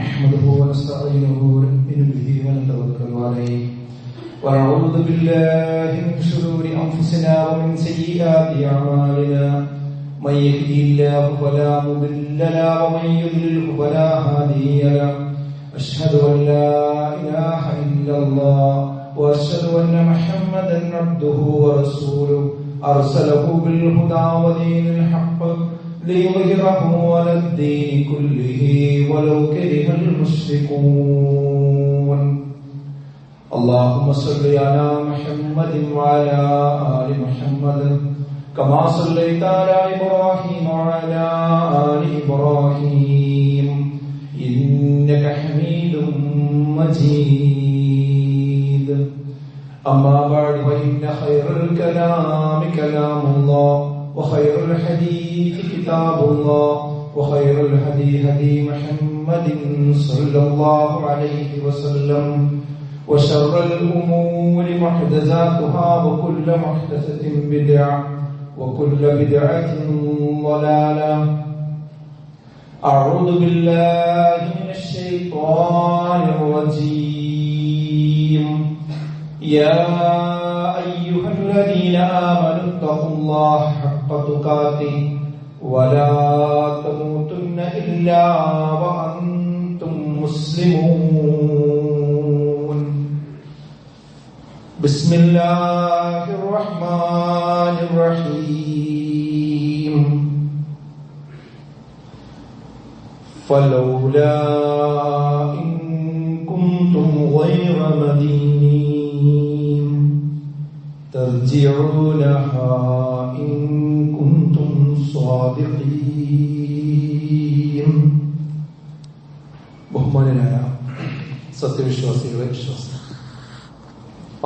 نحمده ونستعينه ونؤمن به ونتوكل عليه ونعوذ بالله من شرور أنفسنا ومن سيئات أعمالنا من يهده الله فلا مضل له ومن يضلل فلا هادي له أشهد أن لا إله إلا الله وأشهد أن محمدا عبده ورسوله أرسله بالهدى ودين الحق ليظهره على الدين كله ولو كره المشركون اللهم صل على محمد وعلى آل محمد كما صليت على إبراهيم وعلى آل إبراهيم إنك حميد مجيد أما بعد فإن خير الكلام كلام الله وخير الحديث كتاب الله وخير الهدي هدي محمد صلى الله عليه وسلم وشر الأمور محدثاتها وكل محدثة بدعة وكل بدعة ضلالة أعوذ بالله من الشيطان الرجيم يا أيها الذين آمنوا اتقوا الله حق تقاته ولا تموتن إلا وأنتم مسلمون بسم الله الرحمن الرحيم فلولا إن كنتم غير مدينين ترجعونها إن كنتم صادقين ബഹുമാനനായ സത്യവിശ്വാസികളെ വിശ്വാസം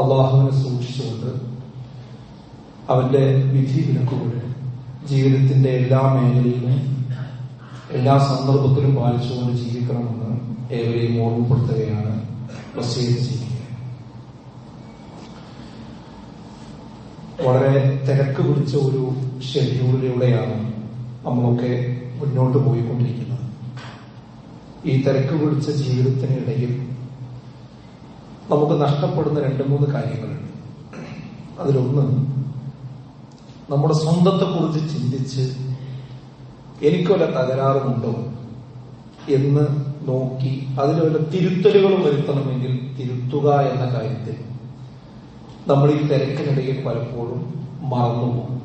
അള്ളാഹുവിനെ സൂക്ഷിച്ചുകൊണ്ട് അവന്റെ വിധി വിലക്കുകൾ ജീവിതത്തിന്റെ എല്ലാ മേഖലയിലും എല്ലാ സന്ദർഭത്തിലും പാലിച്ചുകൊണ്ട് ജീവിക്കണമെന്ന് ഏവരെയും ഓർമ്മപ്പെടുത്തുകയാണ് വസീയത്ത് ചെയ്യുക. വളരെ തിരക്ക് പിടിച്ച ഒരു ഷെഡ്യൂളിലൂടെയാണ് നമ്മളൊക്കെ മുന്നോട്ട് പോയിക്കൊണ്ടിരിക്കുന്നത്. ഈ തിരക്ക് പിടിച്ച ജീവിതത്തിനിടയിൽ നമുക്ക് നഷ്ടപ്പെടുന്ന 2-3 കാര്യങ്ങളുണ്ട്. അതിലൊന്ന്, നമ്മുടെ സ്വന്തത്തെക്കുറിച്ച് ചിന്തിച്ച് എനിക്ക് വല്ല തകരാറുമുണ്ടോ എന്ന് നോക്കി അതിൽ വല്ല തിരുത്തലുകളും വരുത്തണമെങ്കിൽ തിരുത്തുക എന്ന കാര്യത്തിൽ നമ്മൾ ഈ തിരക്കിനിടയിൽ പലപ്പോഴും മറന്നുപോകും.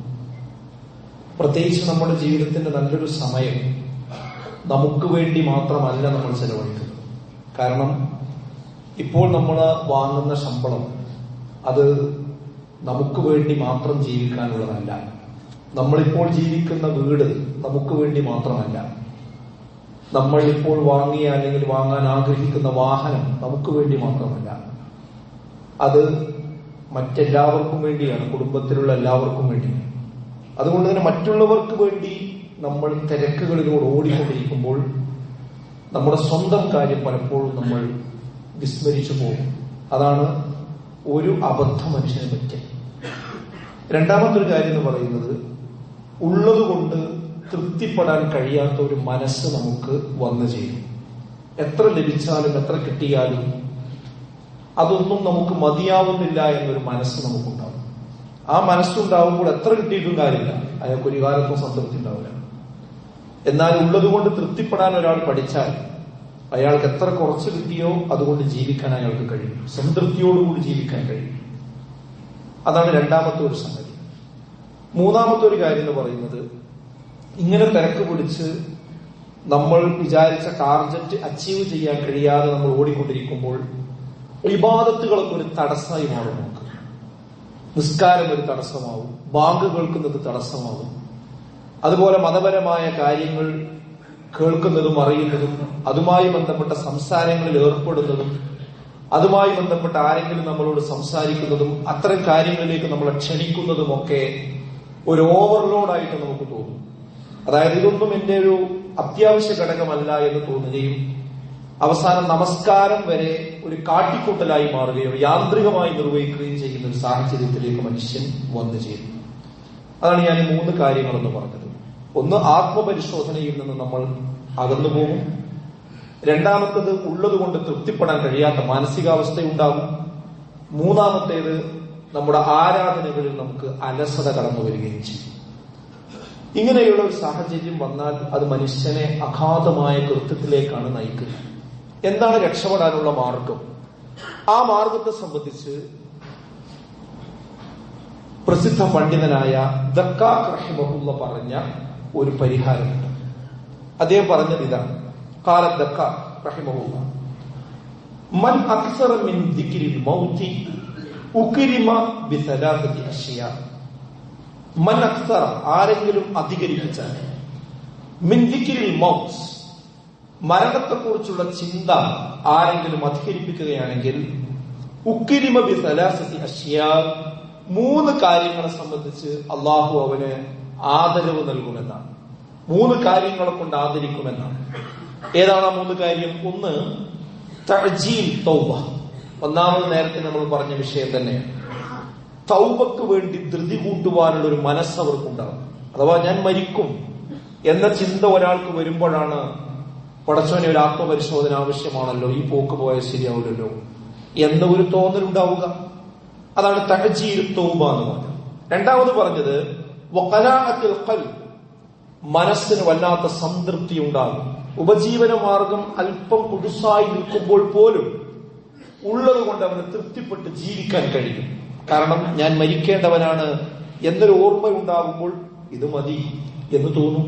പ്രത്യേകിച്ച് നമ്മുടെ ജീവിതത്തിന്റെ നല്ലൊരു സമയം നമുക്ക് വേണ്ടി മാത്രമല്ല നമ്മൾ ചെലവഴിക്കുന്നത്. കാരണം ഇപ്പോൾ നമ്മൾ വാങ്ങുന്ന ശമ്പളം അത് നമുക്ക് വേണ്ടി മാത്രം ജീവിക്കാനുള്ളതല്ല. നമ്മളിപ്പോൾ ജീവിക്കുന്ന വീട് നമുക്ക് വേണ്ടി മാത്രമല്ല. നമ്മൾ ഇപ്പോൾ വാങ്ങിയ അല്ലെങ്കിൽ വാങ്ങാൻ ആഗ്രഹിക്കുന്ന വാഹനം നമുക്ക് വേണ്ടി മാത്രമല്ല. അത് മറ്റെല്ലാവർക്കും വേണ്ടിയാണ്, കുടുംബത്തിലുള്ള എല്ലാവർക്കും വേണ്ടിയാണ്. അതുകൊണ്ട് തന്നെ മറ്റുള്ളവർക്ക് വേണ്ടി നമ്മൾ തിരക്കുകളിലൂടെ ഓടിക്കൊണ്ടിരിക്കുമ്പോൾ നമ്മുടെ സ്വന്തം കാര്യം പലപ്പോഴും നമ്മൾ വിസ്മരിച്ചു പോകും. അതാണ് ഒരു അബദ്ധം മനുഷ്യനെ പറ്റിയ. രണ്ടാമത്തൊരു കാര്യം എന്ന് പറയുന്നത്, ഉള്ളതുകൊണ്ട് തൃപ്തിപ്പെടാൻ കഴിയാത്ത ഒരു മനസ്സ് നമുക്ക് വന്നു ചേരും. എത്ര ലഭിച്ചാലും എത്ര കിട്ടിയാലും അതൊന്നും നമുക്ക് മതിയാവുന്നില്ല എന്നൊരു മനസ്സ് നമുക്കുണ്ടാവും. ആ മനസ്സുണ്ടാവുമ്പോൾ എത്ര കിട്ടിയിട്ടും കാര്യമില്ല, അയാൾക്ക് ഒരു കാലത്തും സംതൃപ്തി ഉണ്ടാവില്ല. എന്നാൽ ഉള്ളതുകൊണ്ട് തൃപ്തിപ്പെടാൻ ഒരാൾ പഠിച്ചാൽ അയാൾക്ക് എത്ര കുറച്ച് കിട്ടിയോ അതുകൊണ്ട് ജീവിക്കാൻ അയാൾക്ക് കഴിയും, സംതൃപ്തിയോടുകൂടി ജീവിക്കാൻ കഴിയും. അതാണ് രണ്ടാമത്തെ ഒരു സംഗതി. മൂന്നാമത്തെ ഒരു കാര്യം എന്ന് പറയുന്നത്, ഇങ്ങനെ തിരക്ക് പിടിച്ച് നമ്മൾ വിചാരിച്ച ടാർഗറ്റ് അച്ചീവ് ചെയ്യാൻ കഴിയാതെ നമ്മൾ ഓടിക്കൊണ്ടിരിക്കുമ്പോൾ ഇബാദത്തുകളൊക്കെ ഒരു തടസ്സമായി മാറും. നമുക്ക് നിസ്കാരം ഒരു തടസ്സമാവും, ബാങ്ക് കേൾക്കുന്നത് തടസ്സമാവും, അതുപോലെ മതപരമായ കാര്യങ്ങൾ കേൾക്കുന്നതും അറിയുന്നതും അതുമായി ബന്ധപ്പെട്ട സംസാരങ്ങളിൽ ഏർപ്പെടുന്നതും അതുമായി ബന്ധപ്പെട്ട ആരെങ്കിലും നമ്മളോട് സംസാരിക്കുന്നതും അത്തരം കാര്യങ്ങളിലേക്ക് നമ്മളെ ക്ഷണിക്കുന്നതുമൊക്കെ ഒരു ഓവർലോഡായിട്ട് നമുക്ക് തോന്നും. അതായത് ഇതൊന്നും എന്റെ ഒരു അത്യാവശ്യ ഘടകമല്ല എന്ന് തോന്നുകയും അവസാനം നമസ്കാരം വരെ ഒരു കാട്ടിക്കൂട്ടലായി മാറുകയോ യാന്ത്രികമായി നിർവഹിക്കുകയും ചെയ്യുന്ന ഒരു സാഹചര്യത്തിലേക്ക് മനുഷ്യൻ വന്നു ചേരുന്നു. അതാണ് ഞാൻ 3 കാര്യങ്ങളെന്ന് പറഞ്ഞത്. ഒന്ന്, ആത്മപരിശോധനയിൽ നിന്ന് നമ്മൾ അകന്നുപോകും. രണ്ടാമത്തേത് ഉള്ളതുകൊണ്ട് തൃപ്തിപ്പെടാൻ കഴിയാത്ത മാനസികാവസ്ഥയുണ്ടാകും. മൂന്നാമത്തേത് നമ്മുടെ ആരാധനകളിൽ നമുക്ക് അലസത കടന്നു വരികയും ചെയ്യും. ഇങ്ങനെയുള്ള ഒരു സാഹചര്യം വന്നാൽ അത് മനുഷ്യനെ അഗാധമായ കൃത്യത്തിലേക്കാണ് നയിക്കുക. എന്താണ് രക്ഷപ്പെടാനുള്ള മാർഗം? ആ മാർഗത്തെ സംബന്ധിച്ച് പ്രസിദ്ധ പണ്ഡിതനായ ദക്കാഖ് റഹിമഹുല്ലാഹ് പറഞ്ഞ ഒരു പരിഹാരമുണ്ട്. അദ്ദേഹം പറഞ്ഞത് ഇതാണ്: ഖാല ദക്കാഖ് റഹിമഹുല്ലാഹ്, മൻ അക്സറ മിൻ ദിക്രിൽ മൗതി ഉക്രിമ ബിസലാസതി അഷ്യാ. മൻ അക്സറ, ആരെങ്കിലും അധികരിപ്പിച്ചാൽ, മിൻ ദിക്രിൽ മൗത്ത്, മരണത്തെക്കുറിച്ചുള്ള ചിന്ത ആരെങ്കിലും അധികരിപ്പിക്കുകയാണെങ്കിൽ, ഉക്രിമ ബിസലാസതി അഷ്യാ, 3 കാര്യങ്ങളെ സംബന്ധിച്ച് അള്ളാഹു അവന് ആദരവ് നൽകുമെന്നാണ്. 3 കാര്യങ്ങളെ കൊണ്ട് ആദരിക്കുമെന്നാണ്. ഏതാണ് ആ 3 കാര്യം? ഒന്ന്, തഅജീൽ തൗബ. ഒന്നാമത് നേരത്തെ നമ്മൾ പറഞ്ഞ വിഷയം തന്നെയാണ്. തൗബക്ക് വേണ്ടി ധൃതി കൂട്ടുവാനുള്ള ഒരു മനസ്സ് അവർക്കുണ്ടാകും. അഥവാ ഞാൻ മരിക്കും എന്ന ചിന്ത ഒരാൾക്ക് വരുമ്പോഴാണ് പടച്ചോനെ ഒരു ആത്മപരിശോധന ആവശ്യമാണല്ലോ, ഈ പോക്ക് പോയാൽ ശരിയാവില്ലല്ലോ എന്ന ഒരു തോന്നലുണ്ടാവുക. അതാണ് തഅജീൽ തൗബ എന്ന് പറഞ്ഞത്. രണ്ടാമത് പറഞ്ഞത് വഖനാഅത്തുൽ ഖൽബ്, മനസ്സിന് വല്ലാത്ത സംതൃപ്തി ഉണ്ടാകും. ഉപജീവന മാർഗം അല്പം കുടുസായി നിൽക്കുമ്പോൾ പോലും ഉള്ളത് കൊണ്ട് അവന് തൃപ്തിപ്പെട്ട് ജീവിക്കാൻ കഴിയും. കാരണം ഞാൻ മരിക്കേണ്ടവനാണ് എന്നൊരു ഓർമ്മ ഉണ്ടാകുമ്പോൾ ഇത് മതി എന്ന് തോന്നും.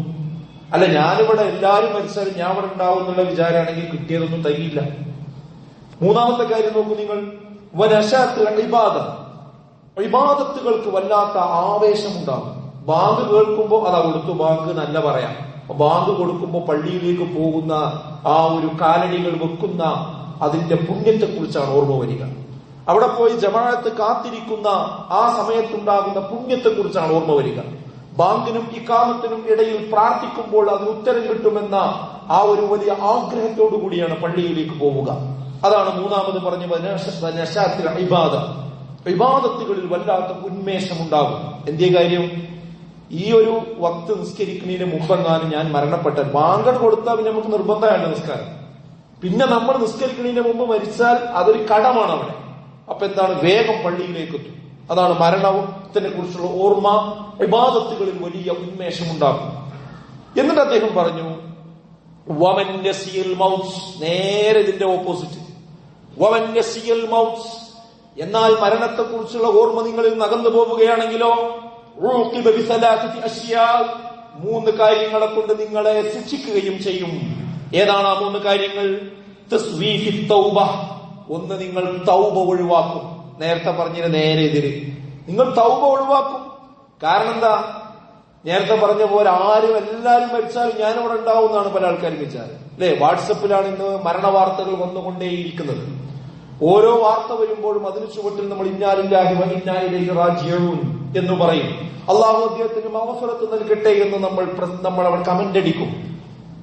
അല്ല, ഞാനിവിടെ എല്ലാവരും മരിച്ചാലും ഞാൻ ഇവിടെ ഉണ്ടാവും എന്നുള്ള വിചാരമാണെങ്കിൽ കിട്ടിയതൊന്നും തരില്ല. മൂന്നാമത്തെ കാര്യം നോക്കൂ നിങ്ങൾ, ഇബാദത്തുകൾക്ക് വല്ലാത്ത ആവേശമുണ്ടാകും. ബാങ്ക് കേൾക്കുമ്പോൾ അതാ കൊടുത്തു ബാങ്ക് നല്ല പറയാം. ബാങ്ക് കൊടുക്കുമ്പോൾ പള്ളിയിലേക്ക് പോകുന്ന ആ ഒരു കാലടികൾ വെക്കുന്ന അതിന്റെ പുണ്യത്തെക്കുറിച്ചാണ് ഓർമ്മ വരിക. അവിടെ പോയി ജമാഅത്ത് കാത്തിരിക്കുന്ന ആ സമയത്തുണ്ടാകുന്ന പുണ്യത്തെക്കുറിച്ചാണ് ഓർമ്മ വരിക. ബാങ്കിനും ഇഖാമത്തിനും ഇടയിൽ പ്രാർത്ഥിക്കുമ്പോൾ അതിന് ഉത്തരം കിട്ടുമെന്ന ആ ഒരു വലിയ ആഗ്രഹത്തോടു കൂടിയാണ് പള്ളിയിലേക്ക് പോവുക. അതാണ് മൂന്നാമത് പറഞ്ഞ ഇബാദത്തുകളിൽ വല്ലാത്ത ഉന്മേഷമുണ്ടാകും. എന്തേ കാര്യം? ഈ ഒരു വക്ത് നിസ്കരിക്കുന്നതിന് മുമ്പെങ്ങാനും ഞാൻ മരണപ്പെട്ടാൽ, ബാങ്ക് കൊടുത്താൽ പിന്നെ നമുക്ക് നിർബന്ധമാണ് നിസ്കാരം. പിന്നെ നമ്മൾ നിസ്കരിക്കുന്നതിന് മുമ്പ് മരിച്ചാൽ അതൊരു കടമാണ് അവിടെ. അപ്പൊ എന്താണ്? വേഗം പള്ളിയിലേക്ക് എത്തും. അതാണ് മരണത്തിനെ കുറിച്ചുള്ള ഓർമ്മ ഇബാദത്തുകളിൽ വലിയ ഉന്മേഷമുണ്ടാകും. എന്നിട്ട് അദ്ദേഹം പറഞ്ഞു, വമൻ നസിയൽ മൗത്ത്, നേരെ ഇതിന്റെ ഓപ്പോസിറ്റ്. വമൻ നസിയൽ മൗത്ത്, എന്നാൽ മരണത്തെക്കുറിച്ചുള്ള ഓർമ്മ നിങ്ങളിൽ നകന്നു പോവുകയാണെങ്കിലോ, 3 കാര്യങ്ങളെ കൊണ്ട് നിങ്ങളെ ശിക്ഷിക്കുകയും ചെയ്യും. ഏതാണ് ആ 3 കാര്യങ്ങൾ? തസ്വീഫി തൗബ, ഒന്ന് നിങ്ങൾ തൗബ ഒഴിവാക്കും. നേരത്തെ പറഞ്ഞതിന് നേരെ എതിര്, നിങ്ങൾ തൗബ ഒഴിവാക്കും. കാരണം എന്താ? നേരത്തെ പറഞ്ഞ പോലെ എല്ലാരും മരിച്ചാലും ഞാനിവിടെ ഉണ്ടാവും എന്നാണ് പല ആൾക്കാരും വിചാരം, അല്ലെ? വാട്സപ്പിലാണ് ഇന്ന് മരണ വാർത്തകൾ വന്നുകൊണ്ടേയിരിക്കുന്നത്. ഓരോ വാർത്ത വരുമ്പോഴും അതിന് ചുവട്ടിൽ നമ്മൾ ഇന്നാലില്ലാഹി വ ഇന്നാ ഇലൈഹി റാജിഊൻ എന്ന് പറയും. അള്ളാഹു അദ്ദേഹത്തിന് മഗ്ഫിറത്ത് നൽകട്ടെ എന്ന് നമ്മൾ അവിടെ കമന്റ് അടിക്കും.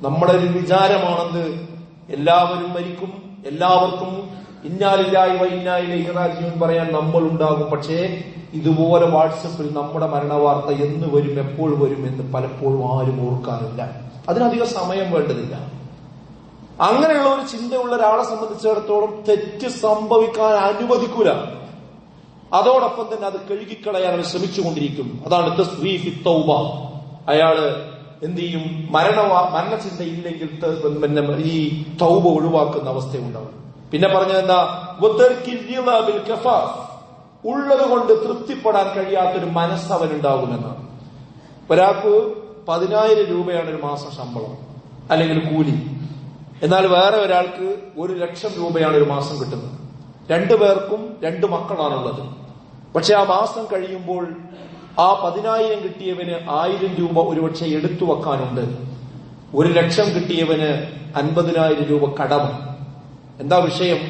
നമ്മുടെ ഒരു വിചാരമാണെന്ന് എല്ലാവരും മരിക്കും, എല്ലാവർക്കും ഇന്നാലില്ലാഹി വ ഇന്നാ ഇലൈഹി റാജിഊൻ പറയാൻ നമ്മൾ ഉണ്ടാകും. പക്ഷേ ഇതുപോലെ വാട്സപ്പിൽ നമ്മുടെ മരണവാർത്ത എന്ന് വരും, എപ്പോൾ വരും എന്ന് പലപ്പോഴും ആരും ഓർക്കാറില്ല. അതിനധികം സമയം വേണ്ടതില്ല. അങ്ങനെയുള്ള ഒരു ചിന്തയുള്ള ഒരാളെ സംബന്ധിച്ചിടത്തോളം തെറ്റ് സംഭവിക്കാൻ അനുവദിക്കൂല. അതോടൊപ്പം തന്നെ അത് കഴുകിക്കളയാൻ ശ്രമിച്ചുകൊണ്ടിരിക്കും. അതാണ് തസ്വീഫി തൗബ. അയാള് എന്ത് ചെയ്യും? മരണചിന്ത ഇല്ലെങ്കിൽ ഈ തൗബ ഒഴിവാക്കുന്ന അവസ്ഥയുണ്ടാവും. പിന്നെ പറഞ്ഞതെന്താ? ഉള്ളത് കൊണ്ട് തൃപ്തിപ്പെടാൻ കഴിയാത്തൊരു മനസ്സ് അവനുണ്ടാകുമെന്നാണ്. ഒരാൾക്ക് 10,000 രൂപയാണ് ഒരു മാസം ശമ്പളം അല്ലെങ്കിൽ കൂലി. എന്നാൽ വേറെ ഒരാൾക്ക് 1,00,000 രൂപയാണ് ഒരു മാസം കിട്ടുന്നത്. 2 പേർക്കും 2 മക്കളാണുള്ളത്. പക്ഷെ ആ മാസം കഴിയുമ്പോൾ ആ 10,000 കിട്ടിയവന് 1000 രൂപ ഒരുപക്ഷെ എടുത്തു വെക്കാനുണ്ട്. 1,00,000 കിട്ടിയവന് 50,000 രൂപ കടം. എന്താ വിഷയം?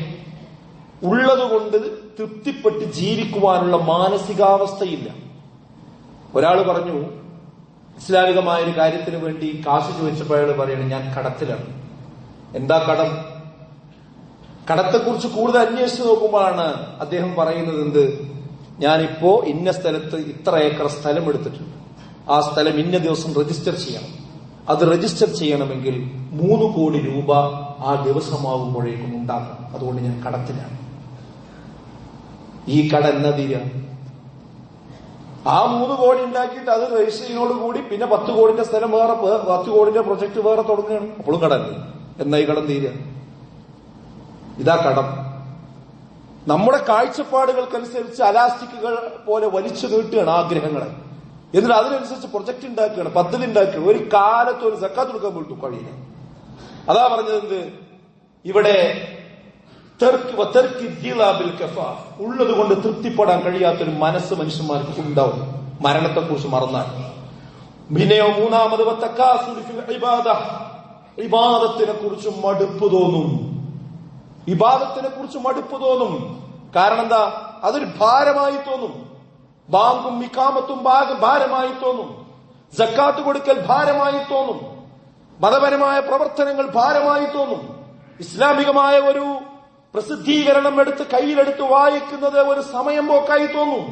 ഉള്ളതുകൊണ്ട് തൃപ്തിപ്പെട്ട് ജീവിക്കുവാനുള്ള മാനസികാവസ്ഥയില്ല. ഒരാൾ പറഞ്ഞു, ഇസ്ലാമികമായ ഒരു കാര്യത്തിന് വേണ്ടി കാശ് ചോദിച്ചപ്പോൾ അയാൾ പറയണം, ഞാൻ കടത്തിലാണ്. എന്താ കടം? കടത്തെക്കുറിച്ച് കൂടുതൽ അന്വേഷിച്ച് നോക്കുമ്പോഴാണ് അദ്ദേഹം പറയുന്നത്, എന്ത്, ഞാനിപ്പോ ഇന്ന സ്ഥലത്ത് ഇത്ര ഏക്കർ സ്ഥലം എടുത്തിട്ടുണ്ട്, ആ സ്ഥലം ഇന്ന ദിവസം രജിസ്റ്റർ ചെയ്യണം. അത് രജിസ്റ്റർ ചെയ്യണമെങ്കിൽ 3 കോടി രൂപ ആ ദിവസമാകുമ്പോഴേക്കും ഉണ്ടാക്കാം. അതുകൊണ്ട് ഞാൻ കടത്തിലാണ്. ഈ കട എന്നാ തീരാ? ആ 3 കോടി ഉണ്ടാക്കിയിട്ട് അത് രജിസ്ട്രേഷനോട് കൂടി പിന്നെ 10 കോടിന്റെ സ്ഥലം വേറെ, 10 കോടിന്റെ പ്രൊജക്ട് വേറെ തുടങ്ങുകയാണ്. അപ്പോഴും കടല്ലേ. എന്നാ ഈ കടം തീരുക? ഇതാ കടം. നമ്മുടെ കാഴ്ചപ്പാടുകൾക്കനുസരിച്ച് അലാസ്റ്റിക്കുകൾ പോലെ വലിച്ചു നീട്ടുകയാണ് ആഗ്രഹങ്ങളെ. എന്നിട്ട് അതിനനുസരിച്ച് പ്രൊജക്ട് ഉണ്ടാക്കുകയാണ്, പദ്ധതി ഉണ്ടാക്കുകയാണ്. ഒരു കാലത്ത് ഒരു സക്കാത്ത് കൊടുക്കാൻ പോയിട്ടു കഴിയില്ല. അതാ പറഞ്ഞത് എന്ത്? ഇവിടെ ഉള്ളത് കൊണ്ട് തൃപ്തിപ്പെടാൻ കഴിയാത്തൊരു മനസ്സ് മനുഷ്യന്മാർക്ക് ഉണ്ടാവും മരണത്തെക്കുറിച്ച് മറന്നാൽ. പിന്നെയോ മൂന്നാമത് ഇബാദത്തിനെ കുറിച്ച് മടുപ്പ് തോന്നും. ഇബാദത്തിനെ കുറിച്ച് മടുപ്പ് തോന്നും. കാരണം എന്താ? അതൊരു ഭാരമായി തോന്നും. ബാങ്കും ഇഖാമത്തും ഭാരമായി തോന്നും. സക്കാത്ത് കൊടുക്കൽ ഭാരമായി തോന്നും. മതപരമായ പ്രവർത്തനങ്ങൾ ഭാരമായി തോന്നും. ഇസ്ലാമികമായ ഒരു പ്രസിദ്ധീകരണം കയ്യിലെടുത്ത് വായിക്കുന്നത് ഒരു സമയം പോക്കായി തോന്നും.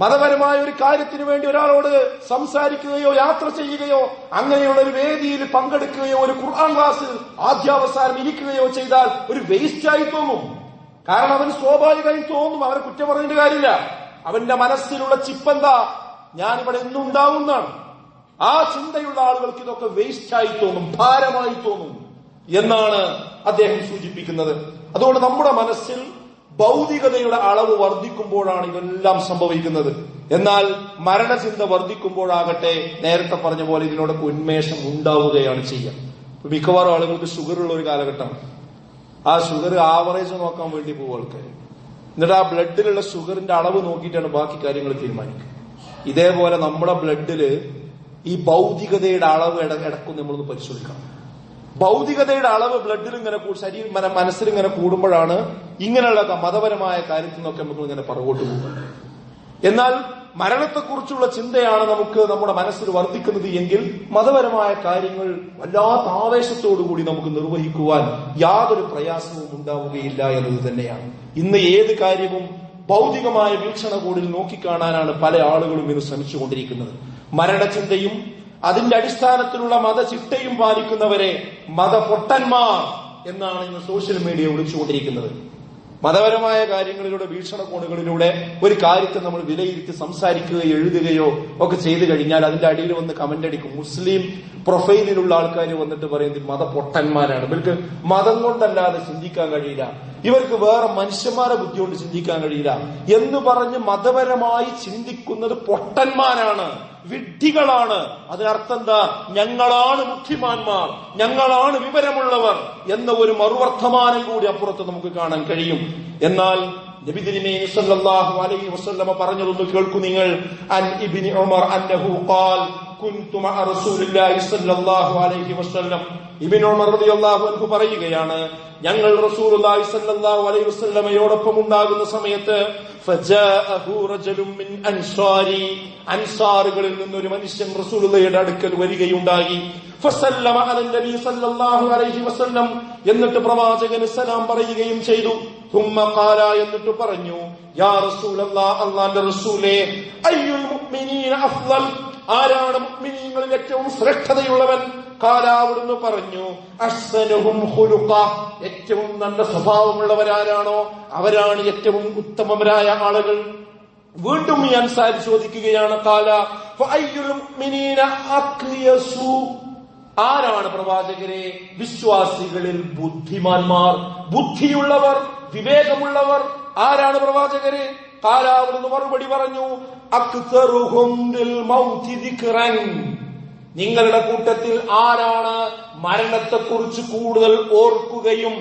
മതപരമായ ഒരു കാര്യത്തിന് വേണ്ടി ഒരാളോട് സംസാരിക്കുകയോ യാത്ര ചെയ്യുകയോ അങ്ങനെയുള്ള ഒരു വേദിയിൽ പങ്കെടുക്കുകയോ ഒരു ഖുർആൻ ക്ലാസ്സിൽ ആദ്യാവസാനം ഇരിക്കുകയോ ചെയ്താൽ ഒരു വേസ്റ്റായി തോന്നും. കാരണം അവന് സ്വാഭാവികമായി തോന്നും. അവരെ കുറ്റം പറഞ്ഞിട്ട് കാര്യമില്ല. അവന്റെ മനസ്സിലുള്ള ചിപ്പെന്താ? ഞാനിവിടെ എന്നും ഉണ്ടാവുന്നതാണ്. ആ ചിന്തയുള്ള ആളുകൾക്ക് ഇതൊക്കെ വേസ്റ്റായി തോന്നും, ഭാരമായി തോന്നും എന്നാണ് അദ്ദേഹം സൂചിപ്പിക്കുന്നത്. അതുകൊണ്ട് നമ്മുടെ മനസ്സിൽ ഭൗതികതയുടെ അളവ് വർദ്ധിക്കുമ്പോഴാണ് ഇതെല്ലാം സംഭവിക്കുന്നത്. എന്നാൽ മരണചിന്ത വർദ്ധിക്കുമ്പോഴാകട്ടെ നേരത്തെ പറഞ്ഞ പോലെ ഇതിനോടൊക്കെ ഉന്മേഷം ഉണ്ടാവുകയാണ് ചെയ്യുക. മിക്കവാറും ആളുകൾക്ക് ഷുഗർ ഉള്ള ഒരു കാലഘട്ടമാണ്. ആ ഷുഗർ ആവറേജ് നോക്കാൻ വേണ്ടി പോകും ആൾക്കാർ. എന്നിട്ട് ആ ബ്ലഡിലുള്ള ഷുഗറിന്റെ അളവ് നോക്കിയിട്ടാണ് ബാക്കി കാര്യങ്ങൾ തീരുമാനിക്കുക. ഇതേപോലെ നമ്മുടെ ബ്ലഡില് ഈ ഭൗതികതയുടെ അളവ് ഇടക്കും നമ്മളൊന്ന് പരിശോധിക്കണം. ഭൗതികതയുടെ അളവ് ബ്ലഡിൽ ഇങ്ങനെ മനസ്സിൽ ഇങ്ങനെ കൂടുമ്പോഴാണ് ഇങ്ങനെയുള്ള മതപരമായ കാര്യത്തിൽ നിന്നൊക്കെ നമുക്ക് ഇങ്ങനെ പുറകോട്ട് പോകുന്നത്. എന്നാൽ മരണത്തെക്കുറിച്ചുള്ള ചിന്തയാണ് നമുക്ക് നമ്മുടെ മനസ്സിൽ വർദ്ധിക്കുന്നത് എങ്കിൽ മതപരമായ കാര്യങ്ങൾ വല്ലാത്ത ആവേശത്തോടുകൂടി നമുക്ക് നിർവഹിക്കുവാൻ യാതൊരു പ്രയാസവും ഉണ്ടാവുകയില്ല എന്നത് തന്നെയാണ്. ഇന്ന് ഏത് കാര്യവും ഭൗതികമായ വീക്ഷണകോണിൽ നോക്കിക്കാണാനാണ് പല ആളുകളും ഇന്ന് ശ്രമിച്ചുകൊണ്ടിരിക്കുന്നത്. മരണചിന്തയും അതിന്റെ അടിസ്ഥാനത്തിലുള്ള മതചിട്ടയും പാലിക്കുന്നവരെ മതപൊട്ടന്മാർ എന്നാണ് ഇന്ന് സോഷ്യൽ മീഡിയ വിളിച്ചുകൊണ്ടിരിക്കുന്നത്. മതപരമായ കാര്യങ്ങളിലൂടെ വീക്ഷണകോണുകളിലൂടെ ഒരു കാര്യത്തെ നമ്മൾ വിലയിരുത്തി സംസാരിക്കുകയോ എഴുതുകയോ ഒക്കെ ചെയ്തു കഴിഞ്ഞാൽ അതിന്റെ അടിയിൽ വന്ന് കമന്റ് അടിക്കും. മുസ്ലിം പ്രൊഫൈലിലുള്ള ആൾക്കാർ വന്നിട്ട് പറയുന്നത് മതപൊട്ടന്മാരാണ്, ഇവർക്ക് മതം കൊണ്ടല്ലാതെ ചിന്തിക്കാൻ കഴിയില്ല, ഇവർക്ക് വേറെ മനുഷ്യന്മാരെ ബുദ്ധി കൊണ്ട് ചിന്തിക്കാൻ കഴിയില്ല എന്ന് പറഞ്ഞ് മതപരമായി ചിന്തിക്കുന്നത് പൊട്ടന്മാരാണ്, വിഡ്ഢികളാണ്. അതിനർത്ഥം എന്താ? ഞങ്ങളാണ് ബുദ്ധിമാന്മാർ, ഞങ്ങളാണ് വിവരമുള്ളവർ എന്ന ഒരു മറുവർത്തമാനം കൂടി അപ്പുറത്ത് നമുക്ക് കാണാൻ കഴിയും. എന്നാൽ നബി തിരുമേനി സല്ലല്ലാഹു അലൈഹി വസല്ലമ പറഞ്ഞതൊന്ന് കേൾക്കൂ നിങ്ങൾ. അൻ ഇബ്നു ഉമർ അന്നഹു ഖാൽ കുൻതു മഅ റസൂലില്ലാഹി സല്ലല്ലാഹു അലൈഹി വസല്ലം. ഇബ്നു ഉമർ റളിയല്ലാഹു അൻഹു പറയുകയാണ്, ഞങ്ങൾ റസൂലുള്ളാഹി സല്ലല്ലാഹു അലൈഹി വസല്ലമയോടൊപ്പം ഉണ്ടാകുന്ന സമയത്ത് ഫജാഅഹു റജലുൻ മിൻ അൻസാരി, അൻസാറുകളിൽ നിന്നൊരു മനുഷ്യൻ റസൂലുള്ളാഹിയുടെ അടുക്കൽ വരികയുണ്ടായി. ഫസല്ലമ അലൻ നബി സല്ലല്ലാഹു അലൈഹി വസല്ലം, എന്നിട്ട് പ്രവാചകന് സലാം പറയുകയും ചെയ്തു. ثم قال, എന്നിട്ട് പറഞ്ഞു, യാ റസൂലല്ലാഹ്, അല്ലാഹുവിന്റെ റസൂലേ, അയ്യുൽ മുഅ്മിനീന അഫ്ളൽ, ആരാണ് മുഅ്മിനീങ്ങളിൽ ഏറ്റവും ശ്രേഷ്ഠതയുള്ളവൻ? ഖാല, അവിടുന്ന് പറഞ്ഞു, അഹ്സനുഹും ഖുലുഖ, ഏറ്റവും നല്ല സ്വഭാവമുള്ളവരാരാണോ അവരാണ് ഏറ്റവും ഉത്തമരായ ആളുകൾ. വീണ്ടും ഈ അൻസാരി ചോദിക്കുകയാണ്, ഖാല ഫഅയ്യുൽ മുഅ്മിനീന അഖ്യസു, ആരാണ് പ്രവാചകരെ വിശ്വാസികളിൽ ബുദ്ധിമാന്മാർ, ബുദ്ധിയുള്ളവർ, വിവേകമുള്ളവർ ആരാണ് പ്രവാചകരെ? ഖാല, അവിടുന്ന് മറുപടി പറഞ്ഞു, അക്തറുഹും ലിൽ മൗതി ദിക്റൻ, നിങ്ങളുടെ കൂട്ടത്തിൽ ആരാണ് മരണത്തെക്കുറിച്ച് കൂടുതൽ ഓർക്കുകയും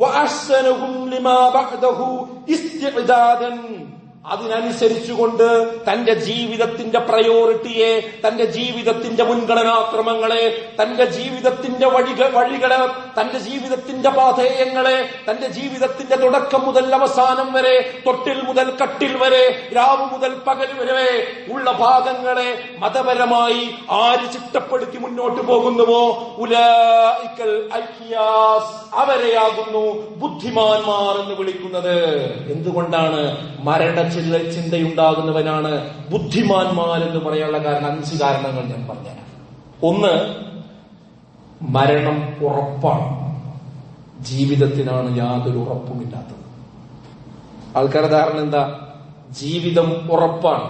വഅഹ്സനുഹും ലിമാ ബഅദഹു ഇസ്തിഅദാദൻ, അതിനനുസരിച്ചുകൊണ്ട് തന്റെ ജീവിതത്തിന്റെ പ്രയോറിറ്റിയെ, തന്റെ ജീവിതത്തിന്റെ മുൻഗണനാക്രമങ്ങളെ, തന്റെ ജീവിതത്തിന്റെ വഴികളെ, തന്റെ ജീവിതത്തിന്റെ പാഥേയങ്ങളെ, തന്റെ ജീവിതത്തിന്റെ തുടക്കം മുതൽ അവസാനം വരെ, തൊട്ടിൽ മുതൽ കട്ടിൽ വരെ, രാവ് മുതൽ പകൽ വരെ ഉള്ള ഭാഗങ്ങളെ മതപരമായി ആര് ചിട്ടപ്പെടുത്തി മുന്നോട്ട് പോകുന്നുവോ ഉലൈക്കൽ അഖിയാസ്, അവരെയാകുന്നു ബുദ്ധിമാന്മാർ എന്ന് വിളിക്കുന്നത്. എന്തുകൊണ്ടാണ്? ചിന്തയുണ്ടാകുന്നവനാണ് ബുദ്ധിമാന്മാർ എന്ന് പറയാനുള്ള കാരണം 5 കാരണങ്ങൾ ഞാൻ പറഞ്ഞുതരാം. ഒന്ന്, മരണം ഉറപ്പാണ്. ജീവിതത്തിനാണ് യാതൊരു ഉറപ്പുമില്ലാത്തത്. ആൾക്കാരുടെ ധാരണ എന്താ? ജീവിതം ഉറപ്പാണ്,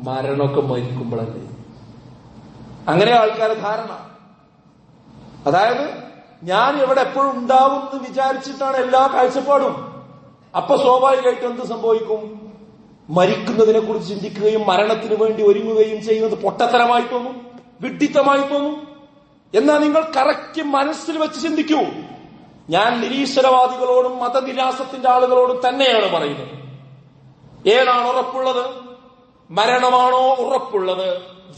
മരണമൊക്കെ മരിക്കുമ്പോഴല്ലേ. അങ്ങനെ ആൾക്കാരുടെ ധാരണ. അതായത് ഞാൻ ഇവിടെ എപ്പോഴും ഉണ്ടാവും എന്ന് വിചാരിച്ചിട്ടാണ് എല്ലാ കാഴ്ചപ്പാടും. അപ്പൊ സ്വാഭാവികമായിട്ടും എന്ത് സംഭവിക്കും? മരിക്കുന്നതിനെ കുറിച്ച് ചിന്തിക്കുകയും മരണത്തിന് വേണ്ടി ഒരുങ്ങുകയും ചെയ്യുന്നത് പൊട്ടത്തരമായി തോന്നും, വിഡ്ഢിത്തമായി തോന്നും. എന്നാൽ നിങ്ങൾ കറക്റ്റ് മനസ്സിൽ വെച്ച് ചിന്തിക്കൂ. ഞാൻ നിരീശ്വരവാദികളോടും മതനിരാസത്തിന്റെ ആളുകളോടും തന്നെയാണ് പറയുന്നത്. ഏതാണ് ഉറപ്പുള്ളത്? മരണമാണോ ഉറപ്പുള്ളത്?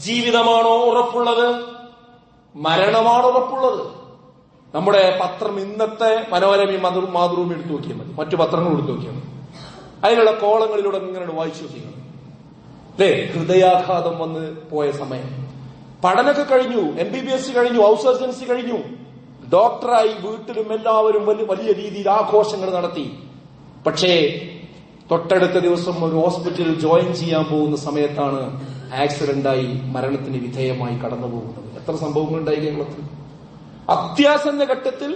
ജീവിതമാണോ ഉറപ്പുള്ളത്? മരണമാണ് ഉറപ്പുള്ളത്. നമ്മുടെ പത്രം, ഇന്നത്തെ മനോരമയും മാതൃഭൂമി എടുത്തു നോക്കിയാൽ മതി, മറ്റു പത്രങ്ങൾ എടുത്തു നോക്കിയാൽ മതി. അതിലുള്ള കോളങ്ങളിലൂടെ ഇങ്ങനെ വായിച്ചു നോക്കിയാണ്. ഹൃദയാഘാതം വന്ന് പോയ സമയം, പഠനമൊക്കെ കഴിഞ്ഞു, MBBS കഴിഞ്ഞു, ഹൗസ് സർജൻസി കഴിഞ്ഞു, ഡോക്ടറായി, വീട്ടിലും എല്ലാവരും വലിയ രീതിയിൽ ആഘോഷങ്ങൾ നടത്തി. പക്ഷേ തൊട്ടടുത്ത ദിവസം ഒരു ഹോസ്പിറ്റലിൽ ജോയിൻ ചെയ്യാൻ പോകുന്ന സമയത്താണ് ആക്സിഡന്റായി മരണത്തിന് വിധേയമായി കടന്നു പോകുന്നത്. എത്ര സംഭവങ്ങൾ ഉണ്ടായി കേരളത്തിൽ. അത്യാസന്ന ഘട്ടത്തിൽ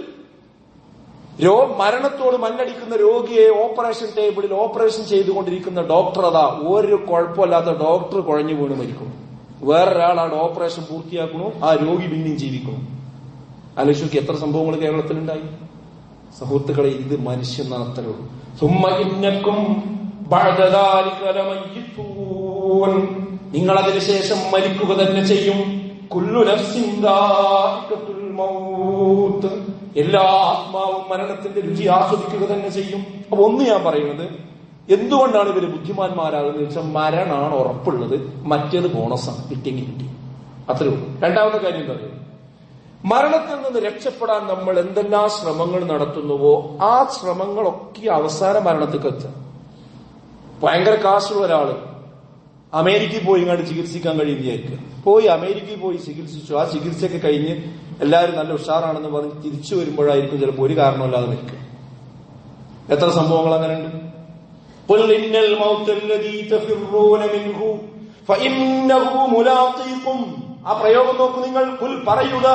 മരണത്തോട് മല്ലടിക്കുന്ന രോഗിയെ ഓപ്പറേഷൻ ടേബിളിൽ ഓപ്പറേഷൻ ചെയ്തുകൊണ്ടിരിക്കുന്ന ഡോക്ടർ, അതാ ഒരു കുഴപ്പമില്ലാത്ത ഡോക്ടർ കുഴഞ്ഞു വീണ് മരിക്കുന്നു. വേറൊരാളാണ് ഓപ്പറേഷൻ പൂർത്തിയാക്കണു, ആ രോഗി പിന്നെയും ജീവിക്കണം. ആലോചിക്ക് എത്ര സംഭവങ്ങൾ കേരളത്തിലുണ്ടായി. സുഹൃത്തുക്കളെ, ഇത് മനുഷ്യൻ അത്രേ ഉള്ളൂ. നിങ്ങൾ അതിനുശേഷം മരിക്കുക തന്നെ ചെയ്യും. കുല്ലു നഫ്സിൻ ദാഇഖത്തുൽ മൗത്ത്, എല്ലാ ആത്മാവും മരണത്തിന്റെ രുചി ആസ്വദിക്കുക തന്നെ ചെയ്യും. അപ്പൊ ഒന്ന് ഞാൻ പറയുന്നത്, എന്തുകൊണ്ടാണ് ഇവര് ബുദ്ധിമാന്മാരാകുന്നത് വെച്ചാൽ മരണമാണ് ഉറപ്പുള്ളത്, മറ്റേത് ബോണസാണ്, കിട്ടിയെങ്കിൽ കിട്ടി, അത്രേ ഉള്ളൂ. രണ്ടാമത്തെ കാര്യം എന്താ പറയുക? മരണത്തിൽ നിന്ന് രക്ഷപ്പെടാൻ നമ്മൾ എന്തെല്ലാം ശ്രമങ്ങൾ നടത്തുന്നുവോ ആ ശ്രമങ്ങളൊക്കെ അവസാന മരണത്തിലേക്ക് എത്തുക. ഭയങ്കര കാശുള്ള ഒരാള് അമേരിക്കയിൽ പോയി ഇങ്ങോട്ട് ചികിത്സിക്കാൻ കഴിയും വിചാരിക്കുക. പോയി അമേരിക്കയിൽ പോയി ചികിത്സിച്ചു, ആ ചികിത്സയൊക്കെ കഴിഞ്ഞ് എല്ലാവരും നല്ല ഉഷാറാണെന്ന് പറഞ്ഞ് തിരിച്ചു വരുമ്പോഴായിരിക്കും ചിലപ്പോൾ ഒരു കാരണമില്ലാതെ മരിക്കുക. എത്ര സംഭവങ്ങൾ അങ്ങനെ ഉണ്ട്. ആ പ്രയോഗം നോക്കൂ നിങ്ങൾ. പറയുക,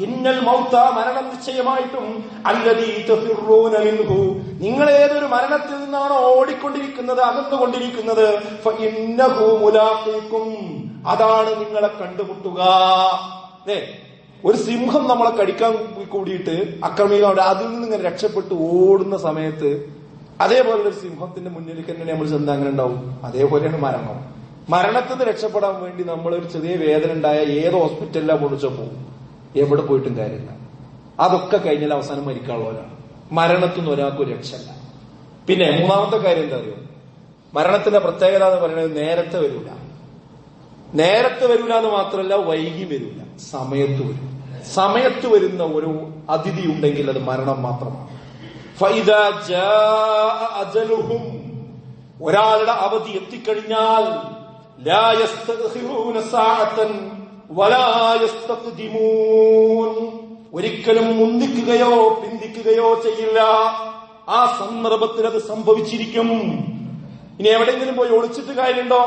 ഇന്നൽ മൗത, മരണം നിശ്ചയമായിട്ടും, അല്ലദീ തഫിറൂന മിൻഹു, നിങ്ങൾ ഏതൊരു മരണത്തിൽ നിന്നാണോ ഓടിക്കൊണ്ടിരിക്കുന്നത്, അകന്നുകൊണ്ടിരിക്കുന്നത്, ഫഇന്നഹു മുലാഖീകും, അതാണ് നിങ്ങളെ കണ്ടുമുട്ടുക. ഒരു സിംഹം നമ്മളെ കടിക്കാൻ കൂടിയിട്ട് അക്രമികളുടെ അതിൽ നിന്ന് ഇങ്ങനെ രക്ഷപ്പെട്ട് ഓടുന്ന സമയത്ത് അതേപോലെ ഒരു സിംഹത്തിന്റെ മുന്നിലേക്ക് തന്നെ നമ്മൾ ചെന്ന് അങ്ങനെ ഉണ്ടാവും. അതേപോലെയാണ് മരണം. മരണത്തിൽ നിന്ന് രക്ഷപ്പെടാൻ വേണ്ടി നമ്മളൊരു ചെറിയ വേദന ഉണ്ടായ ഏത് ഹോസ്പിറ്റലിലാണ് പൊളിച്ചോ പോകും, എവിടെ പോയിട്ടും കാര്യമില്ല. അതൊക്കെ കഴിഞ്ഞാൽ അവസാനം മരിക്കാനുള്ളവരാണ്. മരണത്തിൽ നിന്ന് ഒരാൾക്കും രക്ഷയില്ല. പിന്നെ മൂന്നാമത്തെ കാര്യം എന്താ അറിയോ? മരണത്തിന്റെ പ്രത്യേകത എന്ന് പറയുന്നത് നേരത്തെ വരൂല. നേരത്തെ വരൂല എന്ന് മാത്രമല്ല, വൈകി വരൂല, സമയത്ത് വരും. സമയത്ത് വരുന്ന ഒരു അതിഥി ഉണ്ടെങ്കിൽ അത് മരണം മാത്രമാണ്. ഫൈദാ ജാഅ അജലുഹും, ഒരാളുടെ അവധി എത്തിക്കഴിഞ്ഞാൽ ലാ യസ്തഖിറൂന സഅതൻ വലാ യസ്തഖ്ദിമൂൻ, ഒരിക്കലും മുന്തിക്കുകയോ പിന്തിക്കുകയോ ചെയ്യില്ല. ആ സന്ദർഭത്തിൽ അത് സംഭവിച്ചിരിക്കും. ഇനി എവിടെയെങ്കിലും പോയി ഒളിച്ചിട്ട് കാര്യമുണ്ടോ?